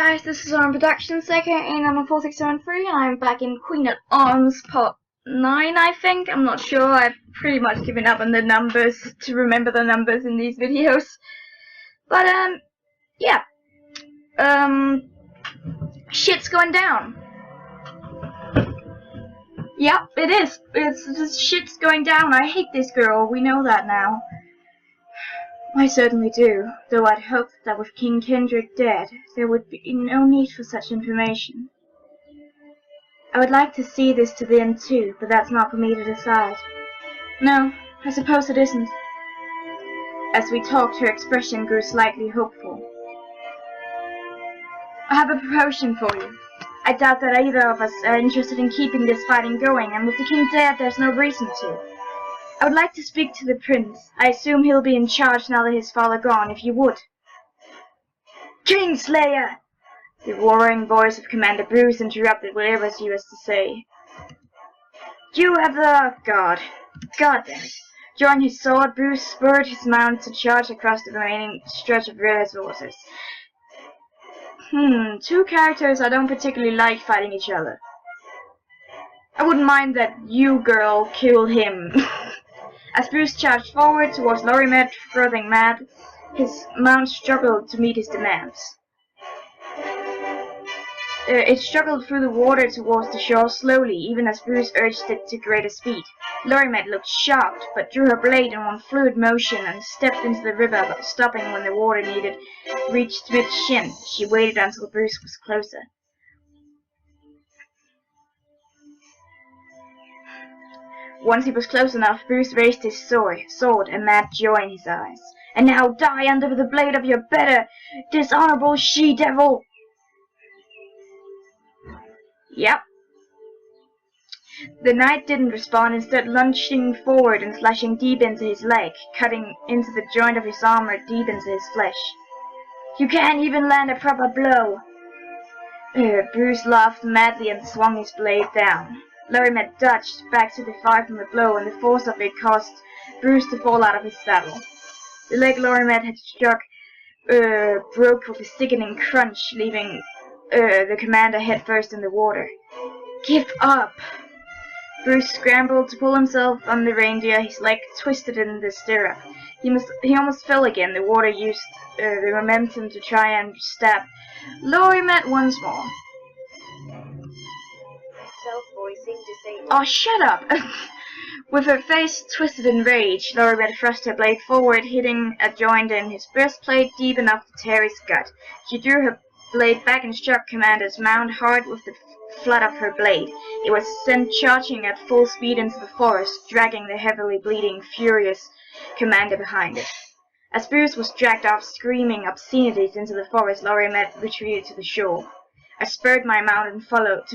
guys, this is our production second, and I'm on 4673, and I'm back in Queen at Arms part 9, I think. I'm not sure. I've pretty much given up on the numbers to remember the numbers in these videos. But yeah, shit's going down. Yep, it is. It's just shit's going down. I hate this girl. We know that now. I certainly do, though I'd hoped that with King Kendrick dead, there would be no need for such information. I would like to see this to the end too, but that's not for me to decide. No, I suppose it isn't. As we talked, her expression grew slightly hopeful. I have a proposal for you. I doubt that either of us are interested in keeping this fighting going, and with the king dead, there's no reason to. I would like to speak to the prince. I assume he'll be in charge now that his father gone, if you would. Kingslayer! The roaring voice of Commander Bruce interrupted whatever she was to say. You have the... God damn it. Drawing his sword, Bruce spurred his mount to charge across the remaining stretch of resources. Two characters I don't particularly like fighting each other. I wouldn't mind that you girl killed him. As Bruce charged forward towards Lorimet, frothing mad, his mount struggled to meet his demands. It struggled through the water towards the shore slowly, even as Bruce urged it to greater speed. Lorimet looked shocked, but drew her blade in one fluid motion and stepped into the river, stopping when the water reached mid-shin. She waited until Bruce was closer. Once he was close enough, Bruce raised his sword, a mad joy in his eyes. And now die under the blade of your better, dishonorable she-devil! Yep. The knight didn't respond, instead lunging forward and slashing deep into his leg, cutting into the joint of his armor deep into his flesh. You can't even land a proper blow! Bruce laughed madly and swung his blade down. Lorimet dodged back to defy from the blow, and the force of it caused Bruce to fall out of his saddle. The leg Lorimet had struck broke with a sickening crunch, leaving the commander headfirst in the water. Give up! Bruce scrambled to pull himself on the reindeer, his leg twisted in the stirrup. He almost fell again. The water used the momentum to try and stab Lorimet once more. Oh, shut up! With her face twisted in rage, Lorimet thrust her blade forward, hitting a joint in his breastplate deep enough to tear his gut. She drew her blade back and struck Commander's mount hard with the flat of her blade. It was sent charging at full speed into the forest, dragging the heavily bleeding, furious Commander behind it. As Bruce was dragged off screaming obscenities into the forest, Lorimet retreated to the shore. I spurred my mount and followed,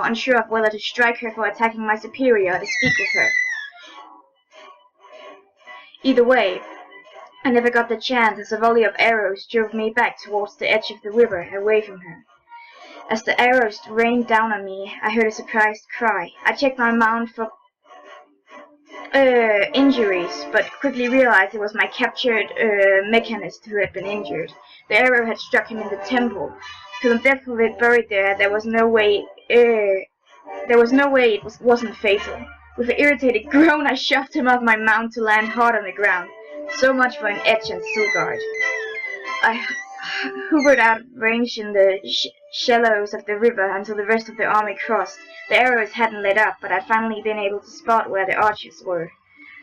unsure of whether to strike her for attacking my superior or to speak with her. Either way, I never got the chance, as a volley of arrows drove me back towards the edge of the river, away from her. As the arrows rained down on me, I heard a surprised cry. I checked my mount for injuries, but quickly realized it was my captured mechanist who had been injured. The arrow had struck him in the temple. To the depth of it buried there was no way it wasn't fatal. With an irritated groan, I shoved him off my mount to land hard on the ground. So much for an edge and still guard. I hovered out of range in the shallows of the river until the rest of the army crossed. The arrows hadn't let up, but I'd finally been able to spot where the archers were.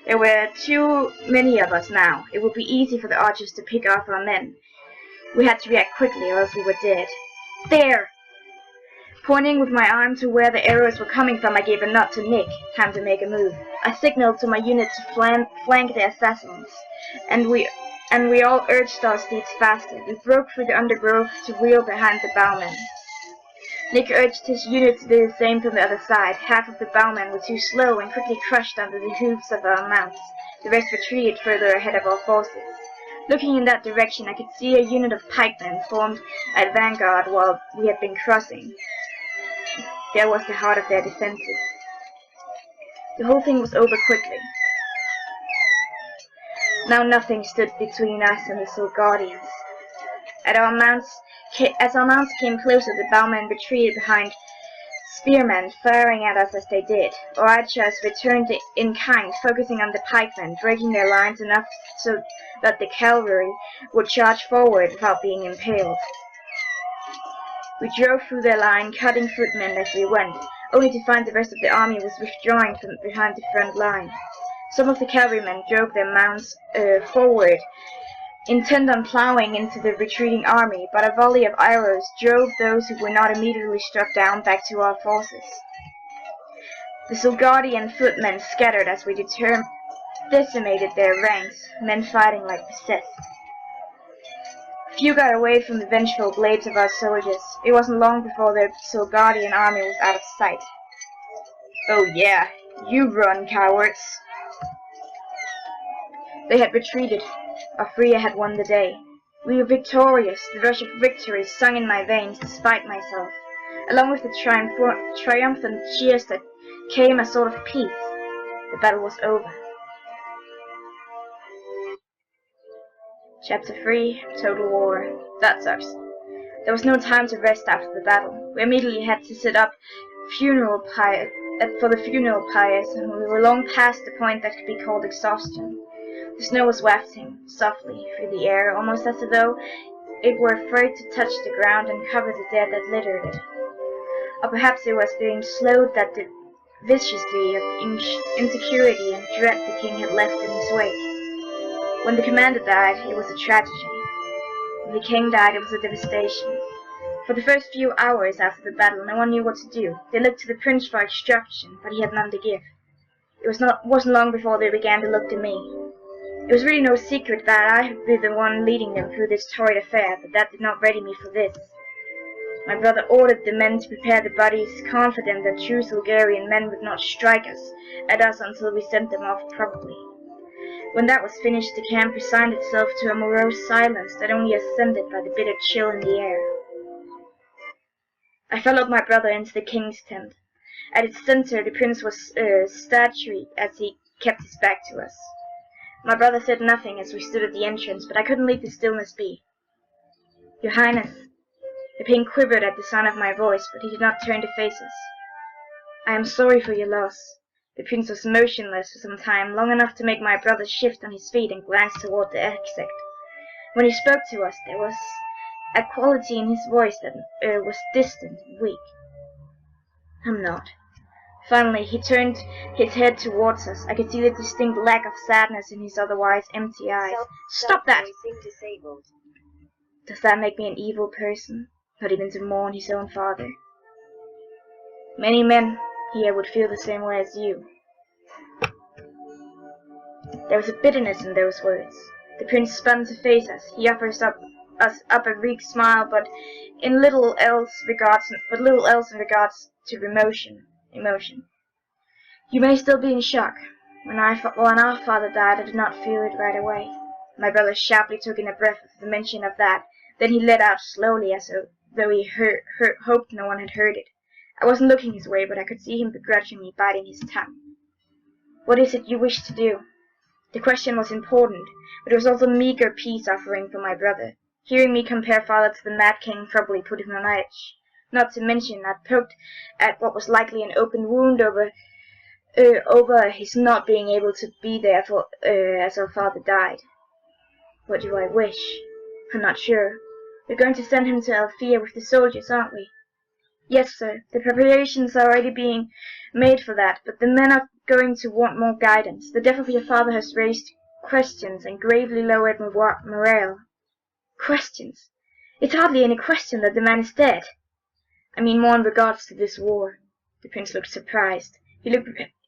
There were too many of us now. It would be easy for the archers to pick off our men. We had to react quickly, or else we were dead. There! Pointing with my arm to where the arrows were coming from, I gave a nod to Nick. Time to make a move. I signaled to my unit to flank the assassins, and we all urged our steeds faster. We broke through the undergrowth to wheel behind the bowmen. Nick urged his unit to do the same from the other side. Half of the bowmen were too slow and quickly crushed under the hoofs of our mounts. The rest retreated further ahead of our forces. Looking in that direction, I could see a unit of pikemen formed at vanguard while we had been crossing. There was the heart of their defenses. The whole thing was over quickly. Now nothing stood between us and the Soul Guardians. At our mounts' As our mounts came closer, the bowmen retreated behind spearmen, firing at us as they did. Our archers returned in kind, focusing on the pikemen, breaking their lines enough so that the cavalry would charge forward without being impaled. We drove through their line, cutting footmen as we went, only to find the rest of the army was withdrawing from behind the front line. Some of the cavalrymen drove their mounts forward, intent on plowing into the retreating army, but a volley of arrows drove those who were not immediately struck down back to our forces. The Solgardian footmen scattered as we decimated their ranks, men fighting like possessed. Few got away from the vengeful blades of our soldiers. It wasn't long before the Solgardian army was out of sight. "Oh yeah, you run, cowards!" They had retreated. Our Freya had won the day. We were victorious. The rush of victory sung in my veins despite myself. Along with the triumphant cheers that came a sort of peace. The battle was over. Chapter 3, Total War. That sucks. There was no time to rest after the battle. We immediately had to set up for the funeral pyres, and we were long past the point that could be called exhaustion. The snow was wafting softly through the air, almost as though it were afraid to touch the ground and cover the dead that littered it. Or perhaps it was being slowed that the viscosity of insecurity and dread the king had left in his wake. When the commander died, it was a tragedy. When the king died, it was a devastation. For the first few hours after the battle, no one knew what to do. They looked to the prince for instruction, but he had none to give. It wasn't long before they began to look to me. It was really no secret that I had been the one leading them through this torrid affair, but that did not ready me for this. My brother ordered the men to prepare the bodies, confident that true Solgarian men would not strike at us until we sent them off probably. When that was finished, the camp resigned itself to a morose silence that only ascended by the bitter chill in the air. I followed my brother into the king's tent. At its center, the prince was statued as he kept his back to us. My brother said nothing as we stood at the entrance, but I couldn't leave the stillness be. "Your Highness." The pain quivered at the sound of my voice, but he did not turn to face us. "I am sorry for your loss." The prince was motionless for some time, long enough to make my brother shift on his feet and glance toward the exit. When he spoke to us, there was a quality in his voice that was distant and weak. "I'm not." Finally, he turned his head towards us. I could see the distinct lack of sadness in his otherwise empty eyes. "Stop that!" "Does that make me an evil person? Not even to mourn his own father?" "Many men here would feel the same way as you." There was a bitterness in those words. The prince spun to face us. He offers us up a weak smile, but little else in regards to emotion. "You may still be in shock. When our father died, I did not feel it right away." My brother sharply took in a breath at the mention of that. Then he let out slowly, as though he hoped no one had heard it. I wasn't looking his way, but I could see him begrudgingly biting his tongue. "What is it you wish to do?" The question was important, but it was also a meager peace offering for my brother. Hearing me compare father to the Mad King probably put him on edge. Not to mention, I'd poked at what was likely an open wound over his not being able to be there as our father died. "What do I wish?" "I'm not sure. We're going to send him to Althea with the soldiers, aren't we?" "Yes, sir. The preparations are already being made for that, but the men are going to want more guidance. The death of your father has raised questions and gravely lowered morale." "Questions? It's hardly any question that the man is dead." "I mean more in regards to this war." The prince looked surprised.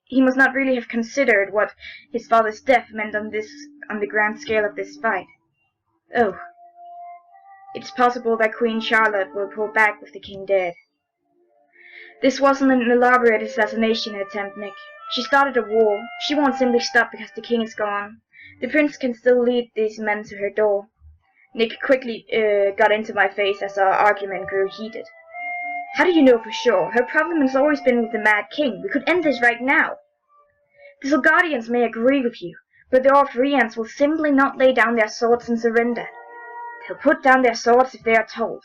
He must not really have considered what his father's death meant on the grand scale of this fight. "Oh. It's possible that Queen Charlotte will pull back with the king dead." "This wasn't an elaborate assassination attempt, Nick. She started a war. She won't simply stop because the king is gone. The prince can still lead these men to her door." Nick quickly got into my face as our argument grew heated. "How do you know for sure? Her problem has always been with the Mad King. We could end this right now." "The Solgardians may agree with you, but the Orthrians will simply not lay down their swords and surrender. They'll put down their swords if they are told.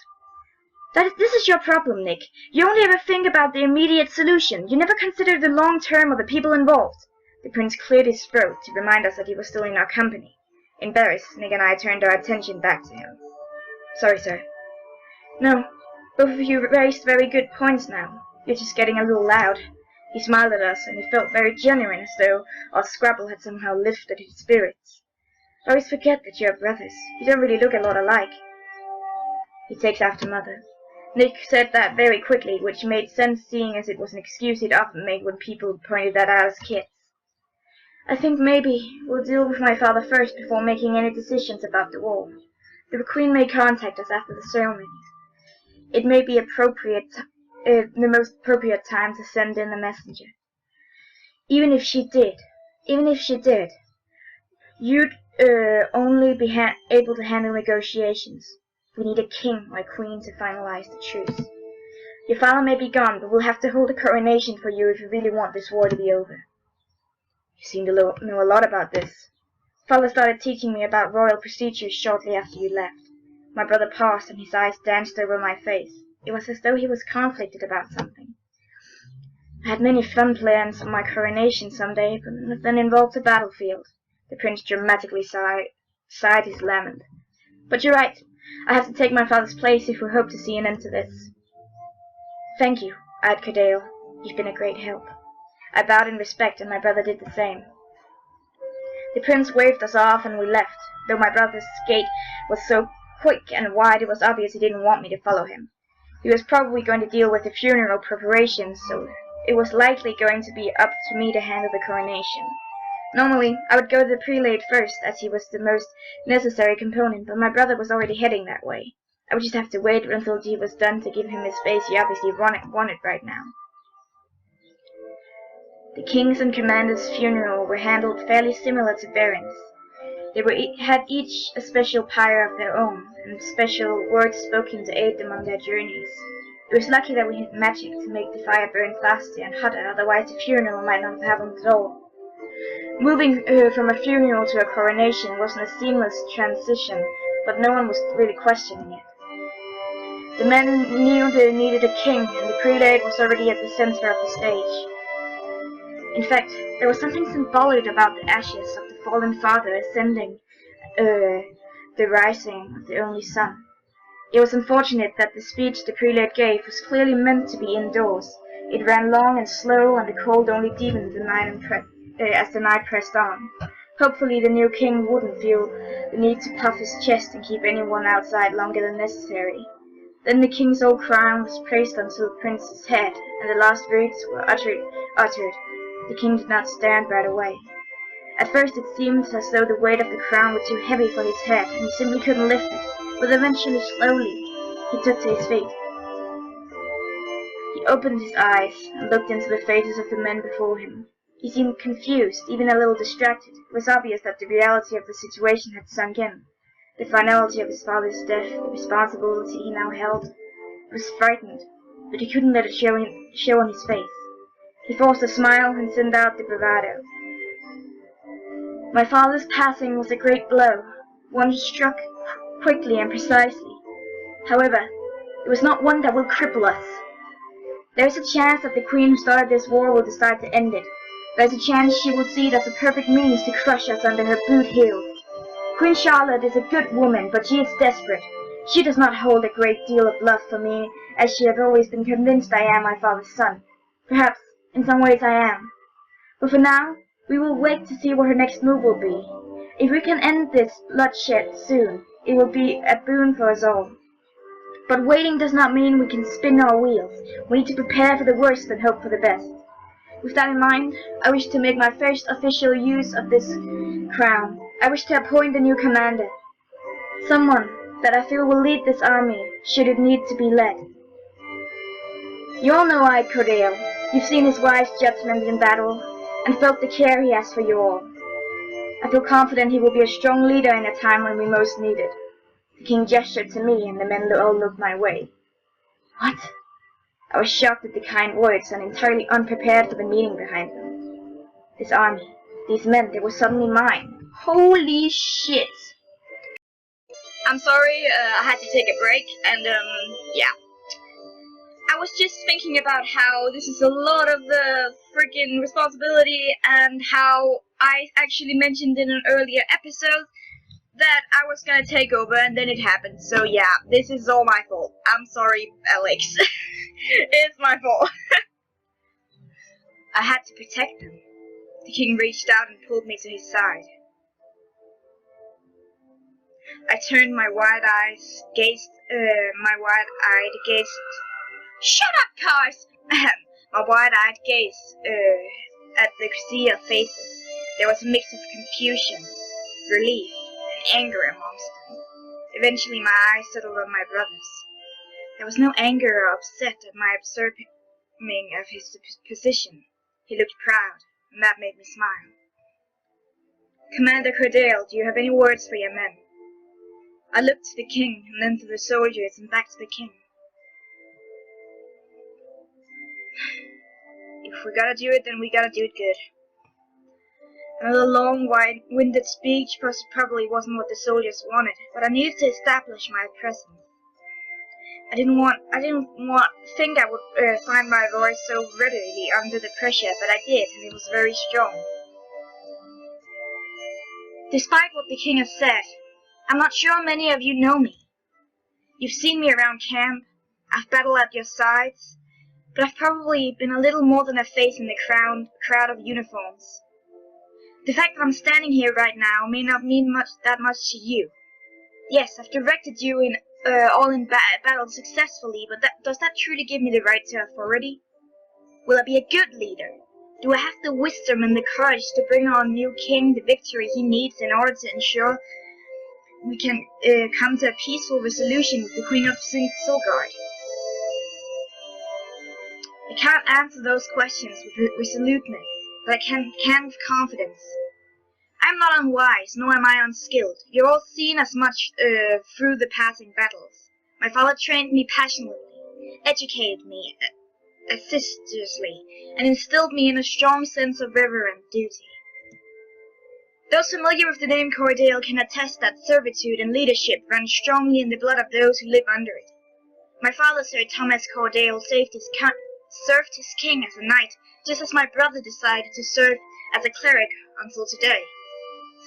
This is your problem, Nick. You only ever think about the immediate solution. You never consider the long term or the people involved. The prince cleared his throat to remind us that he was still in our company. Embarrassed, Nick and I turned our attention back to him. Sorry, sir. No, both of you raised very good points now. You're just getting a little loud. He smiled at us, and he felt very genuine, as though our scrabble had somehow lifted his spirits. I always forget that you're brothers. You don't really look a lot alike. He takes after Mother. Nick said that very quickly, which made sense seeing as it was an excuse he'd often made when people pointed that out as kids. I think maybe we'll deal with my father first before making any decisions about the war. The Queen may contact us after the ceremonies. It may be the most appropriate time to send in a messenger. Even if she did, you'd only be able to handle negotiations. We need a king or a queen to finalize the truce. Your father may be gone, but we'll have to hold a coronation for you if you really want this war to be over. You seem to know a lot about this. Father started teaching me about royal procedures shortly after you left. My brother paused and his eyes danced over my face. It was as though he was conflicted about something. I had many fun plans for my coronation someday, but none of them involved the battlefield. The prince dramatically sighed his lament. But you're right. I have to take my father's place if we hope to see an end to this. Thank you, eyed Cordale. You've been a great help. I bowed in respect, and my brother did the same. The prince waved us off, and we left, though my brother's gait was so quick and wide it was obvious he didn't want me to follow him. He was probably going to deal with the funeral preparations, so it was likely going to be up to me to handle the coronation. Normally, I would go to the prelate first, as he was the most necessary component, but my brother was already heading that way. I would just have to wait until he was done to give him his space he obviously wanted right now. The king's and commander's funeral were handled fairly similar to Baron's. They had each a special pyre of their own, and special words spoken to aid them on their journeys. It was lucky that we had magic to make the fire burn faster and hotter, otherwise the funeral might not have happened at all. Moving from a funeral to a coronation wasn't a seamless transition, but no one was really questioning it. The men knew they needed a king, and the prelate was already at the center of the stage. In fact, there was something symbolic about the ashes of the fallen father ascending the rising of the only son. It was unfortunate that the speech the prelate gave was clearly meant to be indoors. It ran long and slow, and the cold only deepened as the night pressed on. Hopefully the new king wouldn't feel the need to puff his chest and keep anyone outside longer than necessary. Then the king's old crown was placed onto the prince's head, and the last words were uttered. The king did not stand right away. At first it seemed as though the weight of the crown was too heavy for his head, and he simply couldn't lift it, but eventually, slowly, he took to his feet. He opened his eyes and looked into the faces of the men before him. He seemed confused, even a little distracted. It was obvious that the reality of the situation had sunk in. The finality of his father's death, the responsibility he now held. He was frightened, but he couldn't let it show on his face. He forced a smile and sent out the bravado. My father's passing was a great blow, one struck quickly and precisely. However, it was not one that will cripple us. There is a chance that the queen who started this war will decide to end it. There is a chance she will see it as a perfect means to crush us under her boot heels. Queen Charlotte is a good woman, but she is desperate. She does not hold a great deal of love for me, as she has always been convinced I am my father's son. Perhaps, in some ways I am. But for now, we will wait to see what her next move will be. If we can end this bloodshed soon, it will be a boon for us all. But waiting does not mean we can spin our wheels. We need to prepare for the worst and hope for the best. With that in mind, I wish to make my first official use of this crown. I wish to appoint a new commander. Someone that I feel will lead this army, should it need to be led. You all know Ike Cordale. You've seen his wise judgment in battle, and felt the care he has for you all. I feel confident he will be a strong leader in a time when we most need it. The king gestured to me, and the men all looked my way. What? I was shocked at the kind words, and entirely unprepared for the meaning behind them. This army, these men, they were suddenly mine. Holy shit! I'm sorry, I had to take a break, and yeah. I was just thinking about how this is a lot of the freaking responsibility, and how I actually mentioned in an earlier episode that I was gonna take over, and then it happened. So yeah, this is all my fault. I'm sorry, Alex. It's my fault. I had to protect them. The king reached out and pulled me to his side. I turned my wide-eyed gaze. Shut up, cars! My wide-eyed gaze at the sea of faces. There was a mix of confusion, relief, and anger amongst them. Eventually my eyes settled on my brother's. There was no anger or upset at my observing of his position. He looked proud, and that made me smile. Commander Cordell, do you have any words for your men? I looked to the king, and then to the soldiers, and back to the king. If we gotta do it, then we gotta do it good. Another long, winded speech probably wasn't what the soldiers wanted, but I needed to establish my presence. I didn't think I would find my voice so readily under the pressure, but I did, and it was very strong. Despite what the king has said, I'm not sure many of you know me. You've seen me around camp, I've battled at your sides, but I've probably been a little more than a face in the crowd of uniforms. The fact that I'm standing here right now may not mean that much to you. Yes, I've directed you in battle successfully, but does that truly give me the right to authority? Will I be a good leader? Do I have the wisdom and the courage to bring our new king the victory he needs in order to ensure we can come to a peaceful resolution with the Queen of Silgard? I can't answer those questions with resoluteness, but I can with confidence. I'm not unwise, nor am I unskilled. You're all seen as much through the passing battles. My father trained me passionately, educated me assiduously, and instilled me in a strong sense of reverent duty. Those familiar with the name Cordell can attest that servitude and leadership run strongly in the blood of those who live under it. My father, Sir Thomas Cordell, served his king as a knight, just as my brother decided to serve as a cleric until today.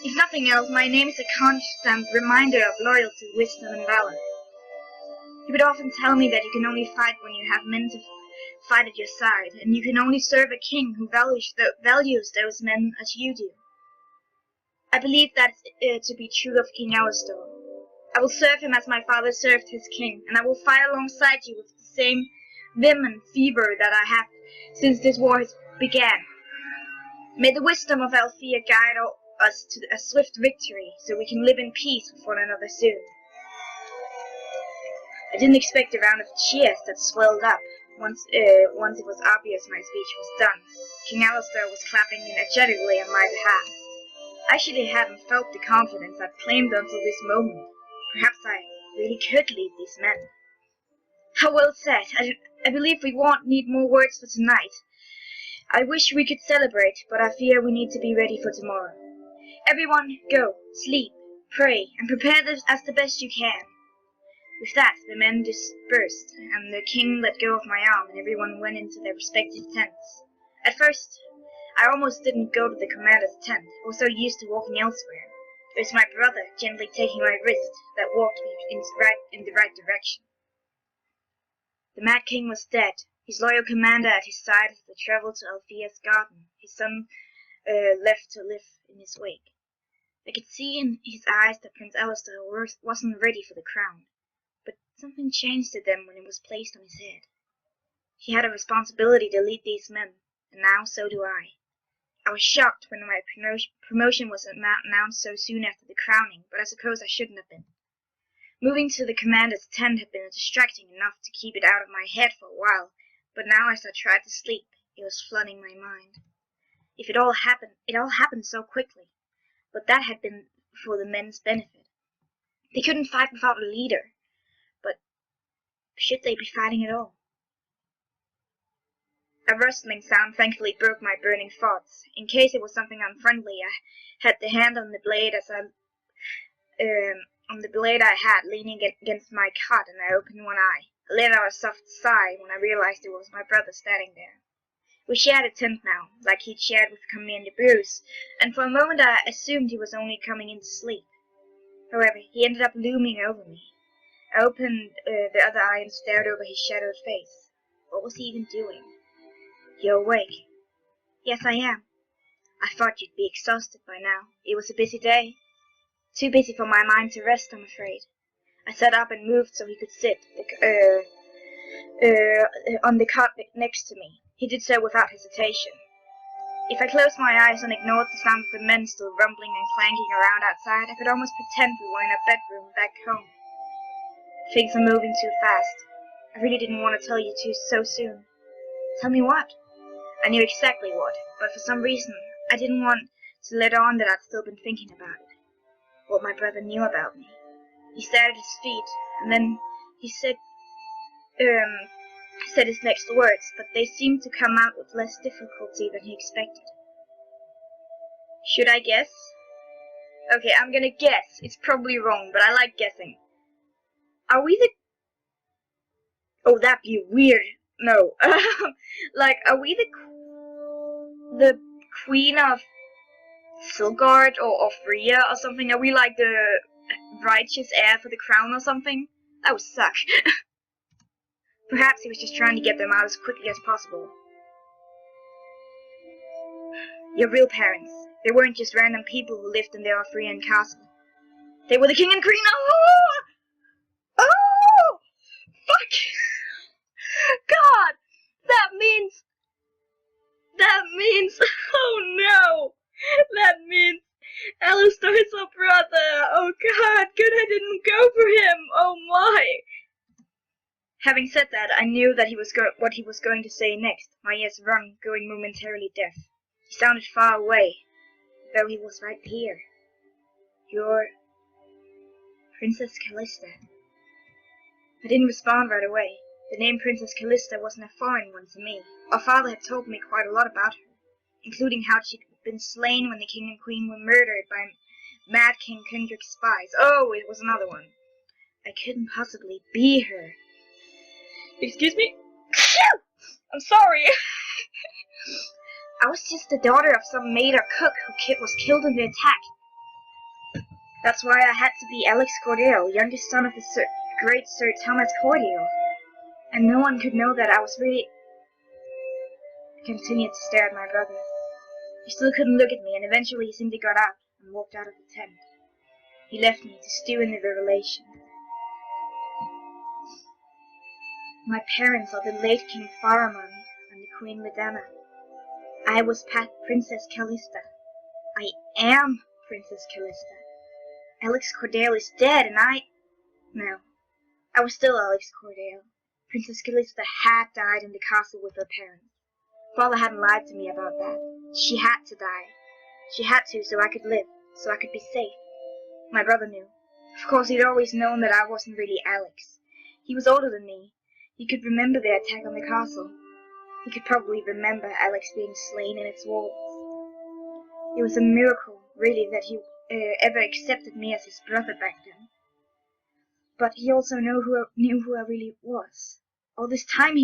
If nothing else, my name is a constant reminder of loyalty, wisdom, and valor. He would often tell me that you can only fight when you have men to fight at your side, and you can only serve a king who values those men as you do. I believe that to be true of King Alistair. I will serve him as my father served his king, and I will fight alongside you with the same vim and fever that I have since this war has began. May the wisdom of Althea guide us to a swift victory, so we can live in peace with one another soon. I didn't expect a round of cheers that swelled up once it was obvious my speech was done. King Alistair was clapping energetically on my behalf. I actually hadn't felt the confidence I'd claimed until this moment. Perhaps I really could lead these men. How well said. I believe we won't need more words for tonight. I wish we could celebrate, but I fear we need to be ready for tomorrow. Everyone, go, sleep, pray, and prepare this as the best you can. With that, the men dispersed, and the king let go of my arm, and everyone went into their respective tents. At first, I almost didn't go to the commander's tent. I was so used to walking elsewhere. It was my brother gently taking my wrist that walked me in the right direction. The Mad King was dead, his loyal commander at his side as they traveled to Althea's garden, his son left to live in his wake. I could see in his eyes that Prince Alistair wasn't ready for the crown, but something changed to them when it was placed on his head. He had a responsibility to lead these men, and now so do I. I was shocked when my promotion was announced so soon after the crowning, but I suppose I shouldn't have been. Moving to the commander's tent had been distracting enough to keep it out of my head for a while, but now as I tried to sleep, it was flooding my mind. It all happened so quickly, but that had been for the men's benefit. They couldn't fight without a leader, but should they be fighting at all? A rustling sound thankfully broke my burning thoughts. In case it was something unfriendly, I had the hand on the blade I had leaning against my cot, and I opened one eye. I let out a soft sigh when I realized it was my brother standing there. We shared a tent now, like he'd shared with Commander Bruce, and for a moment I assumed he was only coming in to sleep. However, he ended up looming over me. I opened the other eye and stared over his shadowed face. What was he even doing? You're awake? Yes, I am. I thought you'd be exhausted by now. It was a busy day. Too busy for my mind to rest, I'm afraid. I sat up and moved so he could sit on the cot next to me. He did so without hesitation. If I closed my eyes and ignored the sound of the men still rumbling and clanking around outside, I could almost pretend we were in a bedroom back home. Things are moving too fast. I really didn't want to tell you so soon. Tell me what? I knew exactly what, but for some reason I didn't want to let on that I'd still been thinking about it. What my brother knew about me. He stared at his feet, and then he said his next words, but they seemed to come out with less difficulty than he expected. Should I guess? Okay, I'm gonna guess. It's probably wrong, but I like guessing. Are we the... Oh, that'd be weird. No. Like, are we the queen of Silgard or Freya or something? Are we like the righteous heir for the crown or something? That would suck. Perhaps he was just trying to get them out as quickly as possible. Your real parents. They weren't just random people who lived in the Arthurian castle. They were the king and queen. Oh! Oh! Fuck! God! That means... Oh no! That means Alistair is our brother! Oh God! Good I didn't go for him! Oh my! Having said that, I knew that what he was going to say next. My ears rung, going momentarily deaf. He sounded far away, though he was right here. You're... Princess Callista. I didn't respond right away. The name Princess Callista wasn't a foreign one to me. Our father had told me quite a lot about her, including how she'd been slain when the king and queen were murdered by Mad King Kendrick's spies. Oh, it was another one. I couldn't possibly be her. Excuse me? I'm sorry. I was just the daughter of some maid or cook who was killed in the attack. That's why I had to be Alex Cordell, youngest son of the great Sir Thomas Cordial. And no one could know that I was really... I continued to stare at my brother. He still couldn't look at me, and eventually he simply got up and walked out of the tent. He left me to stew in the revelation. My parents are the late King Faramond and the Queen Medana. I was Princess Callista. I am Princess Callista. Alex Cordell is dead, and No, I was still Alex Cordell. Princess Callista had died in the castle with her parents. Father hadn't lied to me about that. She had to die. She had to so I could live, so I could be safe. My brother knew. Of course, he'd always known that I wasn't really Alex. He was older than me. He could remember the attack on the castle. He could probably remember Alex being slain in its walls. It was a miracle, really, that he ever accepted me as his brother back then. But he also knew who I really was. All this time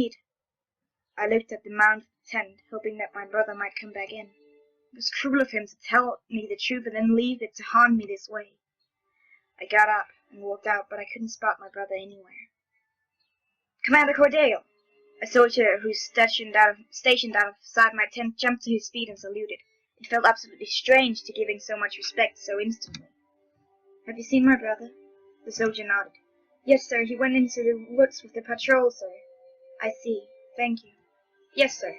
I looked at the mound of the tent, hoping that my brother might come back in. It was cruel of him to tell me the truth and then leave it to haunt me this way. I got up and walked out, but I couldn't spot my brother anywhere. Commander Cordell! A soldier who was stationed outside my tent jumped to his feet and saluted. It felt absolutely strange to give him so much respect so instantly. Have you seen my brother? The soldier nodded. Yes, sir. He went into the woods with the patrol, sir. I see. Thank you. Yes, sir.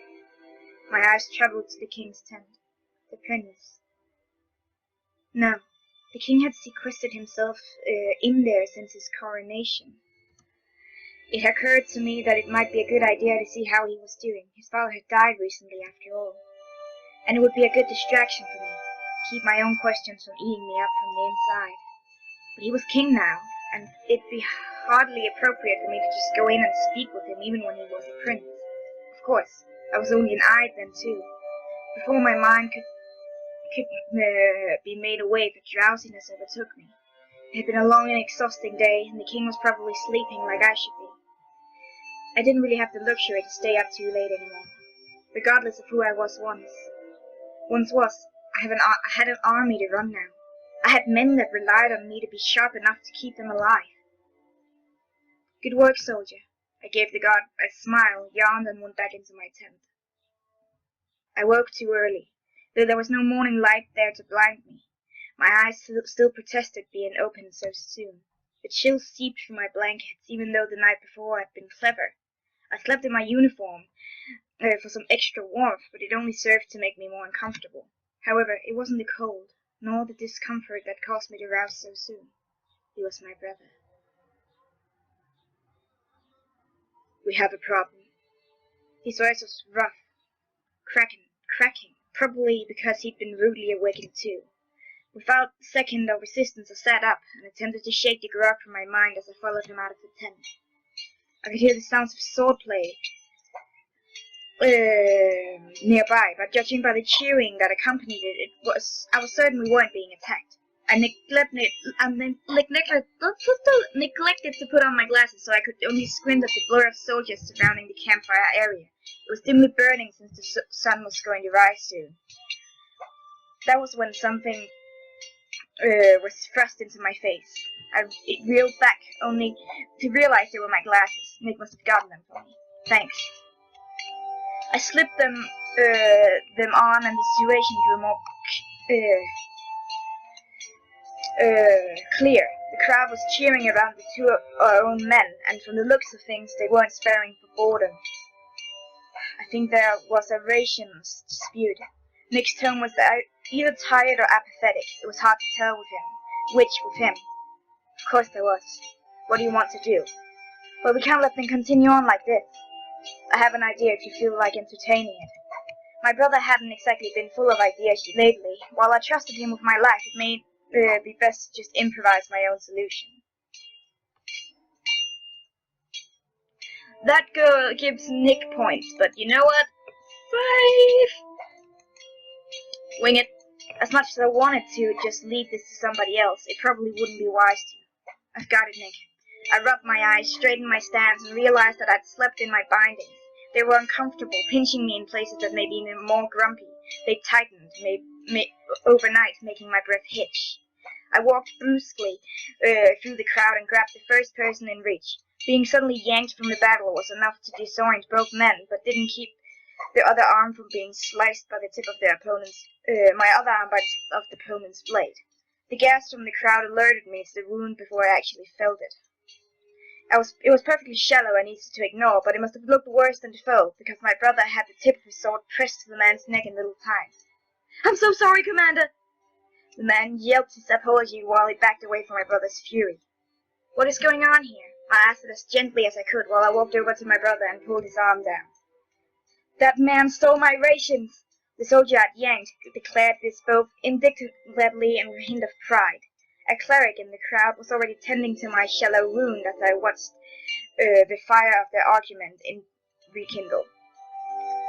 My eyes travelled to the king's tent. The prince. No. The king had sequestered himself in there since his coronation. It occurred to me that it might be a good idea to see how he was doing. His father had died recently, after all. And it would be a good distraction for me, to keep my own questions from eating me up from the inside. But he was king now, and it'd be hardly appropriate for me to just go in and speak with him even when he was a prince. Of course, I was only an eyed then too. Before my mind could be made awake, the drowsiness overtook me. It had been a long and exhausting day, and the king was probably sleeping like I should be. I didn't really have the luxury to stay up too late anymore, regardless of who I was once. I had an army to run now. I had men that relied on me to be sharp enough to keep them alive. Good work, soldier. I gave the guard a smile, yawned, and went back into my tent. I woke too early, though there was no morning light there to blind me. My eyes still protested being opened so soon. The chill seeped through my blankets, even though the night before I'd been clever. I slept in my uniform for some extra warmth, but it only served to make me more uncomfortable. However, it wasn't the cold, nor the discomfort that caused me to rouse so soon. He was my brother. We have a problem. His voice was rough, cracking, probably because he'd been rudely awakened too. Without a second of resistance, I sat up and attempted to shake the grog from my mind as I followed him out of the tent. I could hear the sounds of swordplay nearby, but judging by the cheering that accompanied it, I was certain we weren't being attacked. I neglected to put on my glasses, so I could only squint at the blur of soldiers surrounding the campfire area. It was dimly burning since the sun was going to rise soon. That was when something was thrust into my face. It reeled back, only to realize they were my glasses. Nick must have gotten them for me. Thanks. I slipped them on, and the situation grew more clear. The crowd was cheering around the two of our own men, and from the looks of things, they weren't sparing for boredom. I think there was a rations dispute. Nick's tone was either tired or apathetic. It was hard to tell which with him. Of course there was. What do you want to do? Well, we can't let them continue on like this. I have an idea if you feel like entertaining it. My brother hadn't exactly been full of ideas lately. While I trusted him with my life, it may be best to just improvise my own solution. That girl gives Nick points, but you know what? 5! Wing it. As much as I wanted to just leave this to somebody else, it probably wouldn't be wise to. I've got it, Nick. I rubbed my eyes, straightened my stance, and realized that I'd slept in my bindings. They were uncomfortable, pinching me in places that made me more grumpy. They tightened overnight, making my breath hitch. I walked brusquely through the crowd and grabbed the first person in reach. Being suddenly yanked from the battle was enough to disorient both men, but didn't keep the other arm from being sliced by the tip of my other arm by the opponent's blade. The gas from the crowd alerted me to the wound before I actually felt it. It was perfectly shallow and easy to ignore, but it must have looked worse than the foe, because my brother had the tip of his sword pressed to the man's neck in little time. "I'm so sorry, Commander!" The man yelped his apology while he backed away from my brother's fury. "What is going on here?" I asked it as gently as I could while I walked over to my brother and pulled his arm down. "That man stole my rations!" The soldier I'd yanked declared this both indignantly and with a hint of pride. A cleric in the crowd was already tending to my shallow wound as I watched the fire of their argument rekindle.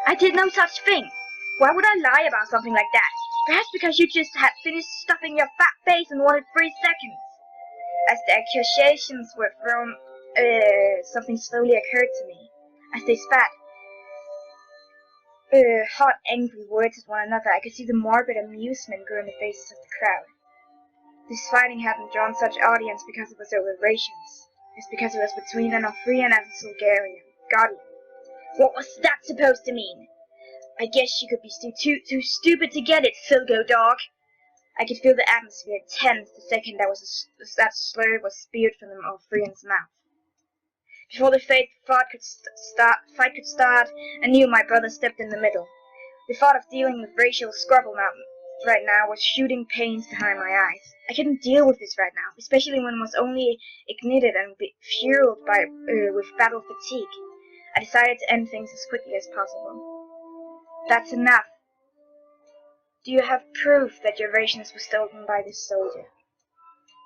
"I did no such thing. Why would I lie about something like that? Perhaps because you just had finished stuffing your fat face and wanted 3 seconds. As the accusations were thrown, something slowly occurred to me. As they spat hot, angry words at one another, I could see the morbid amusement grow in the faces of the crowd. This fighting hadn't drawn such audience because it was over rations. It's because it was between an Austrian and a Guardian. What was that supposed to mean? I guess you could be too stupid to get it, Silgo dog. I could feel the atmosphere tense the second that slur was spewed from the Austrian's mouth. Before the fight could start, I knew my brother stepped in the middle. The thought of dealing with racial squabble right now was shooting pains behind my eyes. I couldn't deal with this right now, especially when it was only ignited and fueled with battle fatigue. I decided to end things as quickly as possible. "That's enough. Do you have proof that your rations were stolen by this soldier?"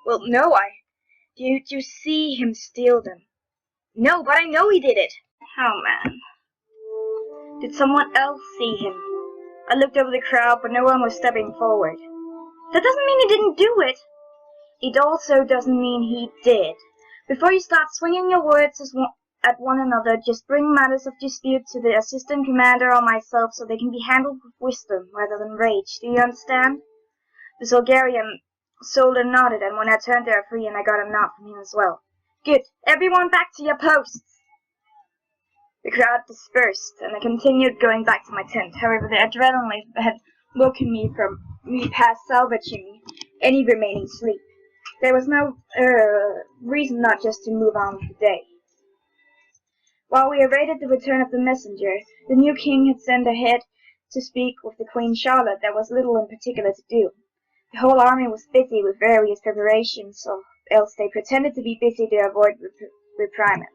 "Well, no, Did you see him steal them?" "No, but I know he did it." "Oh, man. Did someone else see him?" I looked over the crowd, but no one was stepping forward. "That doesn't mean he didn't do it." "It also doesn't mean he did. Before you start swinging your words at one another, just bring matters of dispute to the assistant commander or myself so they can be handled with wisdom rather than rage. Do you understand? The Solgarian soldier nodded, and when I turned to Afrian, I got a nod from him as well. Good. Everyone back to your posts! The crowd dispersed, and I continued going back to my tent. However, the adrenaline had woken me from past salvaging any remaining sleep. There was no reason not just to move on with the day. While we awaited the return of the messenger, the new king had sent ahead to speak with the Queen Charlotte. There was little in particular to do. The whole army was busy with various preparations, or else they pretended to be busy to avoid reprimand.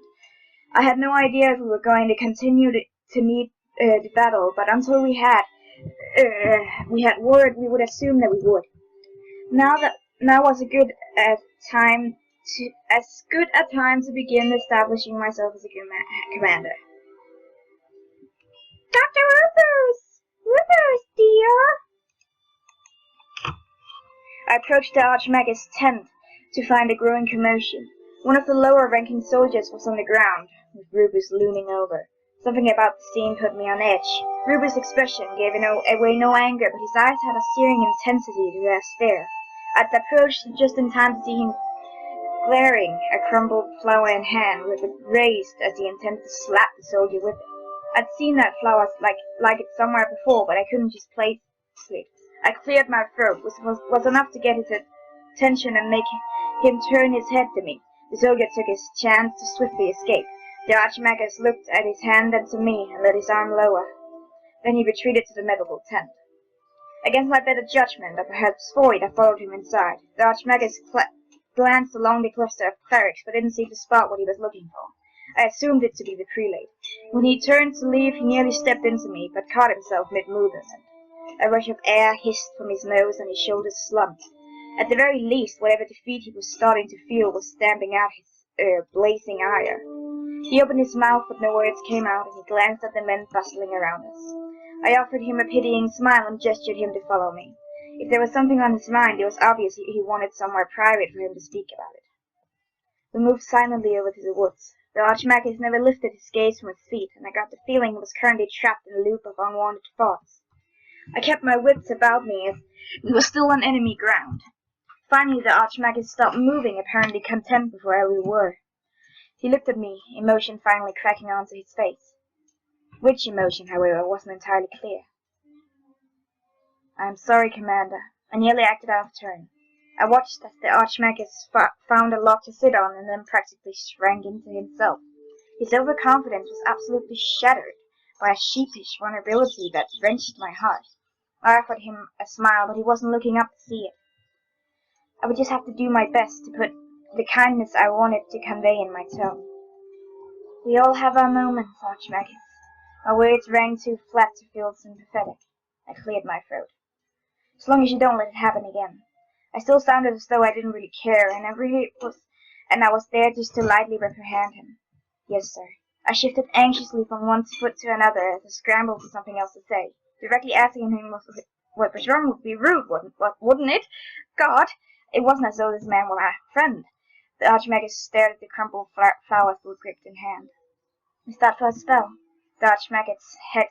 I had no idea if we were going to continue to need the battle, but until we had word, we would assume that we would. Now was a good time to begin establishing myself as a commander. Dr. Rubus, dear. I approached the Archmag's tent to find a growing commotion. One of the lower-ranking soldiers was on the ground, with Rubus looming over. Something about the scene put me on edge. Rubus' expression gave away no anger, but his eyes had a searing intensity to their stare. I approached just in time to see him glaring, a crumbled flower in hand, with it raised as he intended to slap the soldier with it. I'd seen that flower like it somewhere before, but I couldn't just place it. I cleared my throat, which was enough to get his attention and make him turn his head to me. The soldier took his chance to swiftly escape. The Archmagus looked at his hand and to me, and let his arm lower. Then he retreated to the medical tent. Against my better judgment, or perhaps void, I followed him inside. The Archmagus glanced along the cluster of clerics, but didn't seem to spot what he was looking for. I assumed it to be the prelate. When he turned to leave, he nearly stepped into me, but caught himself mid-movement. A rush of air hissed from his nose, and his shoulders slumped. At the very least, whatever defeat he was starting to feel was stamping out his blazing ire. He opened his mouth, but no words came out, and he glanced at the men bustling around us. I offered him a pitying smile and gestured him to follow me. If there was something on his mind, it was obvious he wanted somewhere private for him to speak about it. We moved silently over to the woods. The Archmagus never lifted his gaze from his feet, and I got the feeling he was currently trapped in a loop of unwanted thoughts. I kept my wits about me as we were still on enemy ground. Finally, the Archmagus stopped moving, apparently content with where we were. He looked at me, emotion finally cracking onto his face. Which emotion, however, wasn't entirely clear. I am sorry, Commander. I nearly acted out of turn. I watched as the Archmagus found a log to sit on and then practically shrank into himself. His overconfidence was absolutely shattered by a sheepish vulnerability that wrenched my heart. I offered him a smile, but he wasn't looking up to see it. I would just have to do my best to put the kindness I wanted to convey in my tone. We all have our moments, Archmagus. My words rang too flat to feel sympathetic. I cleared my throat. As long as you don't let it happen again. I still sounded as though I didn't really care, and I was there just to lightly reprehend him. Yes, sir. I shifted anxiously from one foot to another as I scrambled for something else to say. Directly asking him what was wrong would be rude, wouldn't it? God! It wasn't as though this man were my friend. The Archmagus stared at the crumpled flower still gripped in hand. Is that for a spell? The Archmagus' head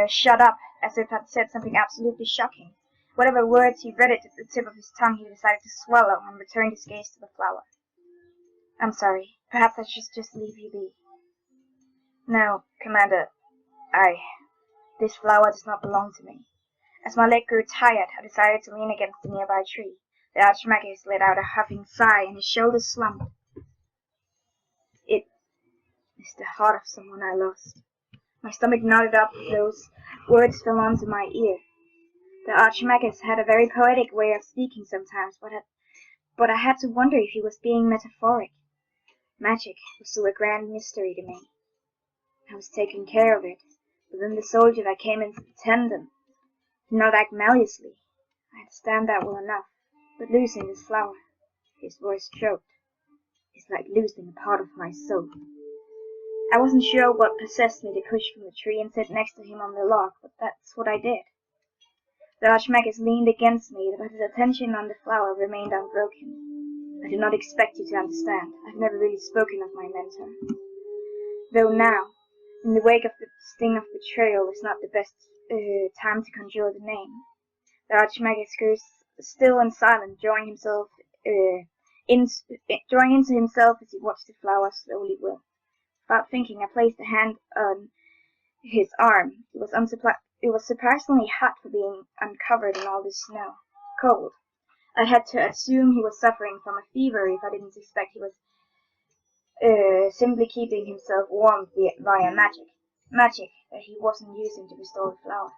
shot up, as if I'd said something absolutely shocking. Whatever words he read it at the tip of his tongue, he decided to swallow and returned his gaze to the flower. I'm sorry. Perhaps I should just leave you be. No, Commander. This flower does not belong to me. As my leg grew tired, I decided to lean against a nearby tree. The Archmagus let out a huffing sigh, and his shoulders slumped. It is the heart of someone I lost. My stomach knotted up as those words fell onto my ear. The Archmagus had a very poetic way of speaking sometimes, but I had to wonder if he was being metaphoric. Magic was still a grand mystery to me. I was taking care of it, but then the soldier that came into the tent did not act maliciously. I understand that well enough, but losing this flower, his voice choked, is like losing a part of my soul. I wasn't sure what possessed me to push from the tree and sit next to him on the log, but that's what I did. The Archmagus leaned against me, but his attention on the flower remained unbroken. I do not expect you to understand. I've never really spoken of my mentor. though now, in the wake of the sting of betrayal, is not the best time to conjure the name. The Archmagus grew still and silent, drawing into himself as he watched the flower slowly wilt. Without thinking, I placed a hand on his arm. It was surprisingly hot for being uncovered in all this snow. Cold. I had to assume he was suffering from a fever if I didn't suspect he was simply keeping himself warm via magic. Magic that he wasn't using to restore the flower.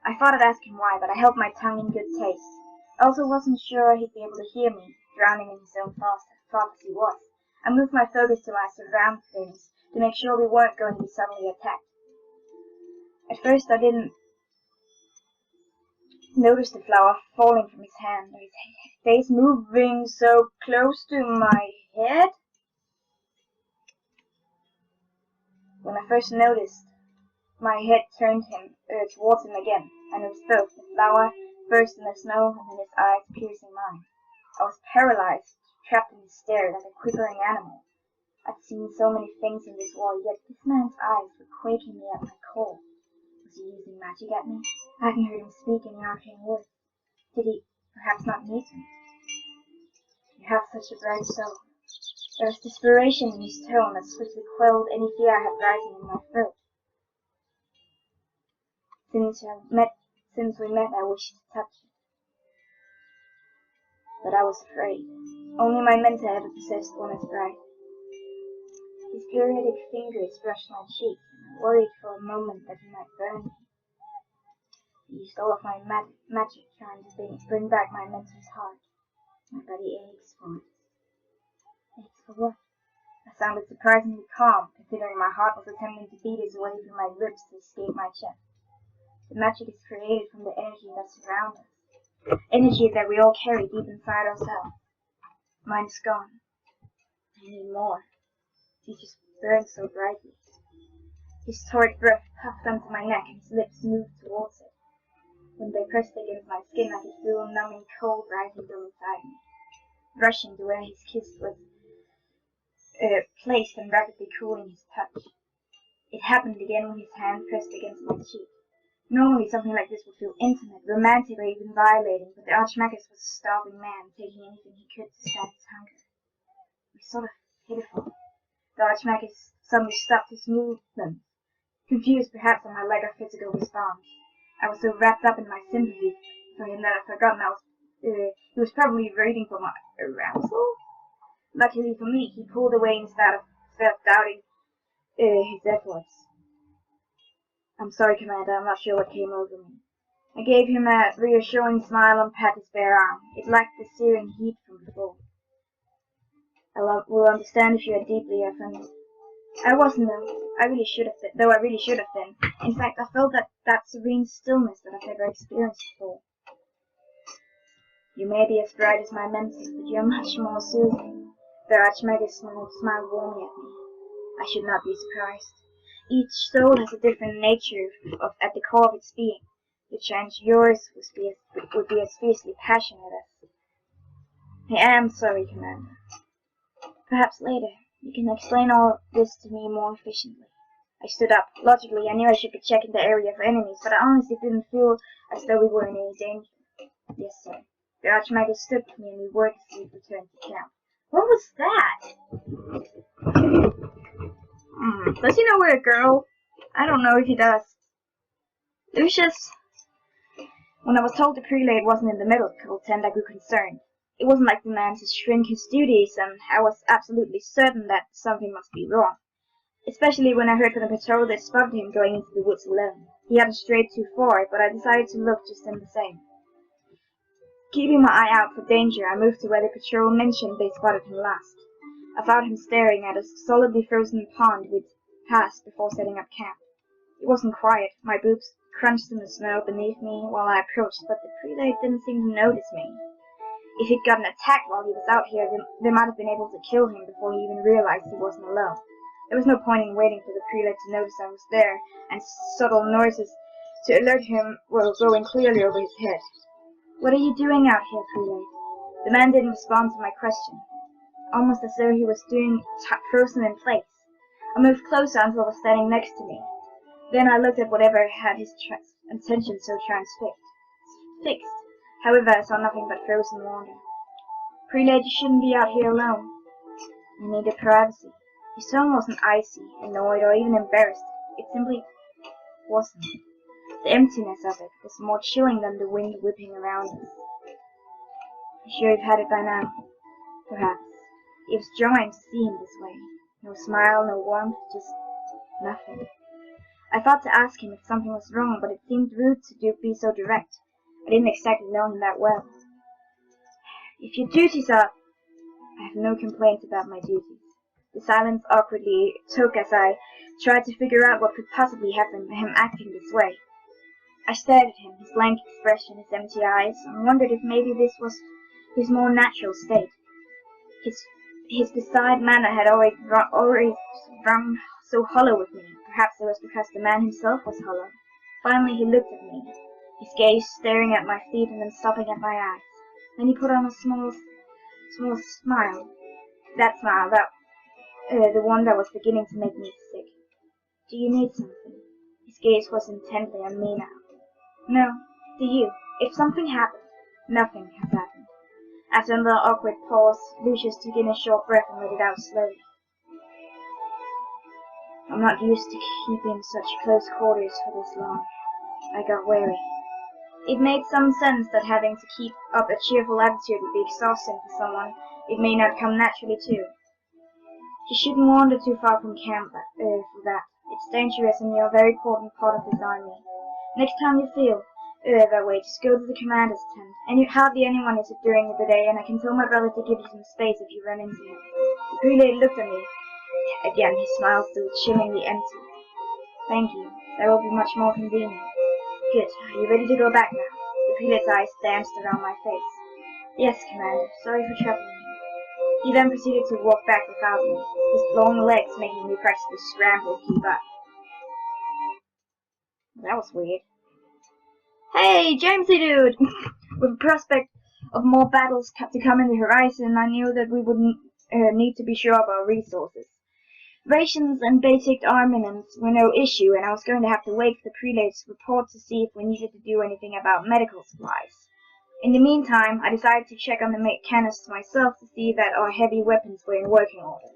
I thought I'd ask him why, but I held my tongue in good taste. I also wasn't sure he'd be able to hear me, drowning in his own thoughts as he was. I moved my focus to my surroundings to make sure we weren't going to be suddenly attacked. At first I didn't notice the flower falling from his hand, or his face moving so close to my head. When I first noticed, my head turned towards him again. I noticed both the flower burst in the snow and then his eyes piercing mine. I was paralyzed, trapped in his stare like a quivering animal. I'd seen so many things in this war, yet this man's eyes were quaking me at my core. Was he using magic at me? I hadn't heard him speak any arcane words. Did he perhaps not need them? You have such a bright soul. There was desperation in his tone that swiftly quelled any fear I had rising in my throat. Since we met, I wished to touch it. But I was afraid. Only my mentor ever possessed one as bright. His periodic fingers brushed my cheek, and I worried for a moment that he might burn me. He used all of my magic trying to bring back my mentor's heart. My body aches for it. Aches for what? I sounded surprisingly calm, considering my heart was attempting to beat its way through my ribs to escape my chest. The magic is created from the energy that surrounds us. Energy that we all carry deep inside ourselves. Mine's gone. I need more. He just burned so brightly. His torrid breath puffed onto my neck and his lips moved towards it. When they pressed against my skin, I could feel a numbing cold rising from inside me, rushing to where his kiss was placed and rapidly cooling his touch. It happened again when his hand pressed against my cheek. Normally something like this would feel intimate, romantic, or even violating, but the Archmagus was a starving man, taking anything he could to stand his hunger. It was sort of pitiful. The Archmagus suddenly stopped his movement, confused perhaps at my lack of physical response. I was so wrapped up in my sympathy for him that I'd forgotten he was probably waiting for my arousal. Luckily for me, he pulled away instead of doubting his efforts. I'm sorry, Commander, I'm not sure what came over me. I gave him a reassuring smile and pat his bare arm. It lacked the searing heat from before. I will understand if you are deeply offended. I wasn't, though. I really should have been. In fact, I felt that serene stillness that I've never experienced before. You may be as bright as my mentor, but you're much more soothing. The Archmagus smiled warmly at me. I should not be surprised. Each soul has a different nature at the core of its being. Perchance yours would be as fiercely passionate as. I am sorry, Commander. Perhaps later you can explain all this to me more efficiently. I stood up. Logically, I knew I should be checking the area for enemies, but I honestly didn't feel as though we were in any danger. Yes, sir. The Archmagus stood with me and we wordlessly returned to camp. What was that? Does he know we're a girl? I don't know if he does. Lucius. When I was told the prelate wasn't in the medical tent, I grew concerned. It wasn't like the man to shrink his duties, and I was absolutely certain that something must be wrong. Especially when I heard from the patrol they spotted him going into the woods alone. He hadn't strayed too far, but I decided to look just in the same. Keeping my eye out for danger, I moved to where the patrol mentioned they spotted him last. I found him staring at a solidly frozen pond we'd passed before setting up camp. It wasn't quiet. My boots crunched in the snow beneath me while I approached, but the prelate didn't seem to notice me. If he'd gotten attacked while he was out here, they might have been able to kill him before he even realized he wasn't alone. There was no point in waiting for the prelate to notice I was there, and subtle noises to alert him were going clearly over his head. What are you doing out here, prelate? The man didn't respond to my question, almost as though he was frozen in place. I moved closer until it was standing next to me. Then I looked at whatever had his attention so transfixed. However, I saw nothing but frozen wonder. Prelate, you shouldn't be out here alone. I needed privacy. His tone wasn't icy, annoyed, or even embarrassed. It simply wasn't. The emptiness of it was more chilling than the wind whipping around us. I'm sure you've had it by now. Perhaps. It was jarring to see him this way. No smile, no warmth, just nothing. I thought to ask him if something was wrong, but it seemed rude to be so direct. I didn't exactly know him that well. If your duties are... I have no complaints about my duties. The silence awkwardly took as I tried to figure out what could possibly happen by him acting this way. I stared at him, his blank expression, his empty eyes, and wondered if maybe this was his more natural state. His beside manner had always rung so hollow with me. Perhaps it was because the man himself was hollow. Finally he looked at me, his gaze staring at my feet and then stopping at my eyes. Then he put on a small smile. That smile, the one that was beginning to make me sick. Do you need something? His gaze was intently on me now. No, do you? If something happened, nothing has happened. After another awkward pause, Lucius took in a short breath and let it out slowly. I'm not used to keeping such close quarters for this long. I got wary. It made some sense that having to keep up a cheerful attitude would be exhausting for someone it may not come naturally to. You shouldn't wander too far from camp for that. It's dangerous and you're a very important part of this army. Next time you feel that way, just go to the commander's tent. And hardly anyone is during the day, and I can tell my brother to give you some space if you run into him. The prelate looked at me. Again, his smile still chillingly empty. Thank you. That will be much more convenient. Good. Are you ready to go back now? The prelate's eyes danced around my face. Yes, Commander. Sorry for troubling you. He then proceeded to walk back without me, his long legs making me practically scramble to keep up. That was weird. Hey, Jamesy dude! With the prospect of more battles to come in the horizon, I knew that we would need to be sure of our resources. Rations and basic armaments were no issue, and I was going to have to wait for the prelate's report to see if we needed to do anything about medical supplies. In the meantime, I decided to check on the mechanists myself to see that our heavy weapons were in working order.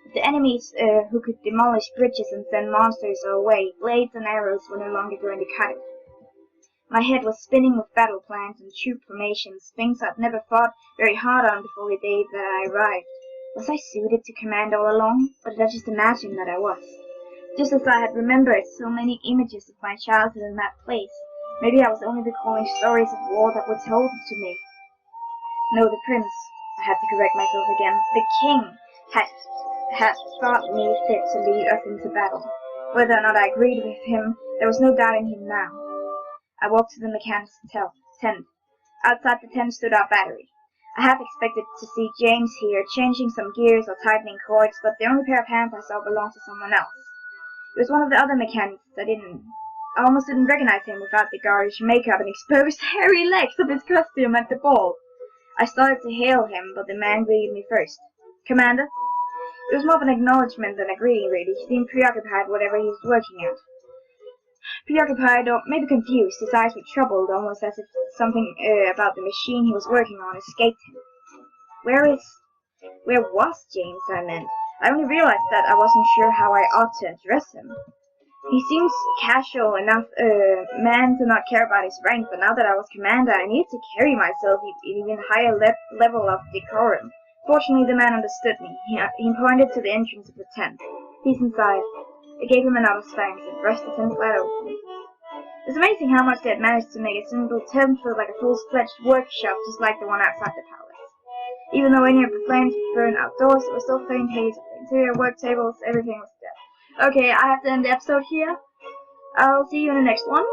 If the enemies who could demolish bridges and send monsters our way, blades and arrows were no longer going to cut it. My head was spinning with battle plans and troop formations, things I'd never thought very hard on before the day that I arrived. Was I suited to command all along, or did I just imagine that I was? Just as I had remembered so many images of my childhood in that place, maybe I was only recalling stories of war that were told to me. No, the prince, I had to correct myself again, the king had thought me fit to lead us into battle. Whether or not I agreed with him, there was no doubting him now. I walked to the mechanic's tent. Outside the tent stood our battery. I half expected to see James here, changing some gears or tightening cords, but the only pair of hands I saw belonged to someone else. It was one of the other mechanics. I almost didn't recognize him without the garish makeup and exposed hairy legs of his costume at the ball. I started to hail him, but the man greeted me first. Commander? It was more of an acknowledgement than a greeting, really. He seemed preoccupied whatever he was working at. Preoccupied, or maybe confused, his eyes were troubled, almost as if something about the machine he was working on escaped him. Where was James, I meant? I only realized that I wasn't sure how I ought to address him. He seems casual enough man to not care about his rank, but now that I was commander, I needed to carry myself at an even higher level of decorum. Fortunately, the man understood me. He pointed to the entrance of the tent. He's inside. I gave him another thanks and brushed the tent flat open. It's amazing how much they had managed to make a simple tent feel like a full-fledged workshop, just like the one outside the palace. Even though any of the flames burned outdoors, it was still faint haze of the interior, work tables, everything was dead. Okay, I have to end the episode here. I'll see you in the next one.